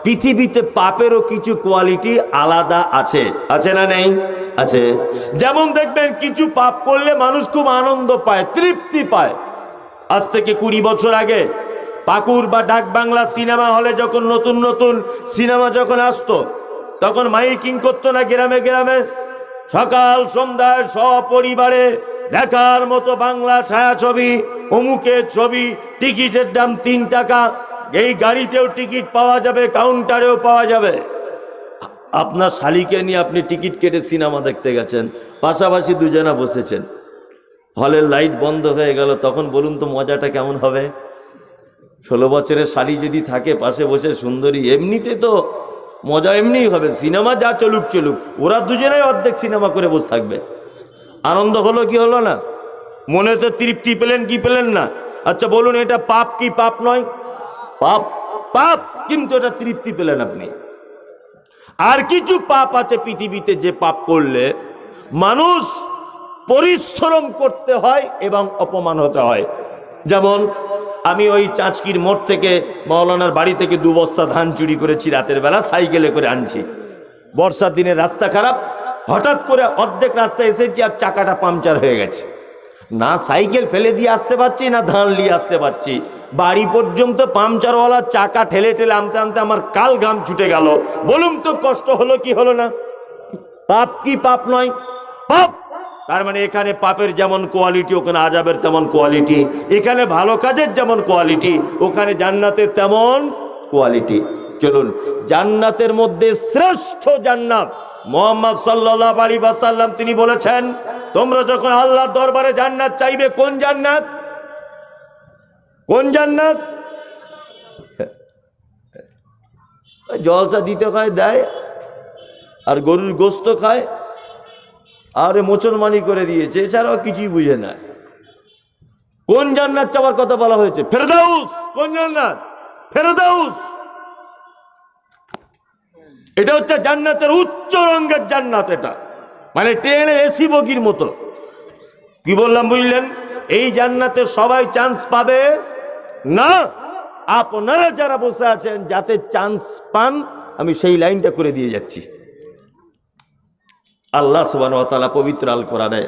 পৃথিবীতে পাপেরও কিছু কোয়ালিটি আলাদা আছে, আছে না নেই? আছে। যেমন দেখবেন কিছু পাপ করলে মানুষ খুব আনন্দ পায়, তৃপ্তি পায়। আজ থেকে 20 বছর আগে পাকুড় বা ডাক বাংলা সিনেমা হলে যখন নতুন নতুন সিনেমা যখন আসতো, তখন মাইকিং করতো না গ্রামে গ্রামে, সকাল সন্ধ্যায় সপরিবারে দেখার মতো বাংলা ছায়াছবি, অমুকের ছবি, টিকিটের দাম 3 টাকা, এই গাড়িতেও টিকিট পাওয়া যাবে, কাউন্টারেও পাওয়া যাবে। আপনার শালিকে নিয়ে আপনি টিকিট কেটে সিনেমা দেখতে গেছেন, পাশাপাশি দুজনা বসেছেন, হলের লাইট বন্ধ হয়ে গেল, তখন বলুন তো মজাটা কেমন হবে? 16 বছরের শালি যদি থাকে পাশে বসে সুন্দরী, এমনিতে তো মজা এমনিই হবে, সিনেমা যা চলুক চলুক, ওরা দুজনেই অর্ধেক সিনেমা করে বসে থাকবে। আনন্দ হলো কি হলো না? মনে তো তৃপ্তি পেলেন কি পেলেন না? আচ্ছা বলুন, এটা পাপ কি পাপ নয়? পাপ, পাপ, কিন্তু এটা তৃপ্তি পেলেন আপনি। আর কিছু পাপ আছে পৃথিবীতে, যে পাপ করলে মানুষ পরিশ্রম করতে হয় এবং অপমান হতে হয়। যেমন আমি ওই চাঁচকির মোড় থেকে মাওলানার বাড়ি থেকে 2 বস্তা ধান চুরি করেছি, রাতের বেলা সাইকেলে করে আনছি। বর্ষার দিনে রাস্তা খারাপ, হঠাৎ করে অর্ধেক রাস্তা এসেছি আর চাকাটা পাংচার হয়ে গেছে। না সাইকেল ফেলে দিয়ে আসতে পারছি, না ধান নিয়ে আসতে পারছি। বাড়ি পর্যন্ত পাংচারওয়ালা চাকা ঠেলে ঠেলে আনতে আনতে আমার কাল ঘাম ছুটে গেল। বলুন তো কষ্ট হলো কি হলো না? পাপ কি পাপ নয়? পাপ। তার মানে এখানে পাপের যেমন কোয়ালিটি, ওখানে আযাবের তেমন কোয়ালিটি। এখানে ভালো কাজের যেমন কোয়ালিটি, ওখানে জান্নাতের তেমন কোয়ালিটি। চলুন, জান্নাতের মধ্যে শ্রেষ্ঠ জান্নাত মুহাম্মদ সাল্লাল্লাহু আলাইহি ওয়াসাল্লাম তিনি বলেছেন, তোমরা যখন আল্লাহর দরবারে জান্নাত চাইবে, কোন জান্নাত? কোন জান্নাত? জলসা দিতে খায় দেয়, আর গরুর গোস্ত খায়, আর মুসলমানি করে দিয়েছে, এছাড়াও কিছুই বুঝে না। কোন জান্নাত চাওয়ার কথা বলা হয়েছে? ফেরদাউস। কোন জান্নাত? ফেরদাউস। এটা হচ্ছে জান্নাতের উচ্চ রঙের জান্নাত। এটা মানে ট্রেনের এসি বগির মতো। কি বললাম বুঝলেন? এই জান্নাতে সবাই চান্স পাবে না। আপনারা যারা বসে আছেন, যাতে চান্স পান, আমি সেই লাইনটা করে দিয়ে যাচ্ছি। আল্লাহ সুবহানাহু ওয়া তাআলা পবিত্র আল কোরআনে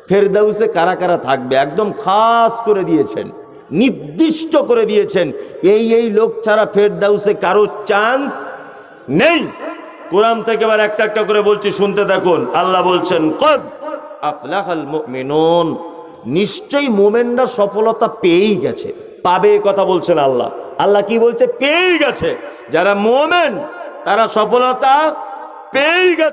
ফেরদাউসে কারা কারা থাকবে একদম খাস করে দিয়েছেন, নির্দিষ্ট করে দিয়েছেন। এই লোক ছাড়া ফেরদাউসে কারো চান্স নেই। কোরআন থেকে এবার একটা একটা করে বলছি, শুনতে থাকুন। আল্লাহ বলছেন, কদ আফলাহাল মুমিনুন, নিশ্চয়ই মুমিনরা সফলতা পেয়েই গেছে। পাবে কথা বলছেন আল্লাহ। আল্লাহ কি বলছে? পেয়েই গেছে। যারা মুমিন তারা সফলতা পেয়েই গেছে।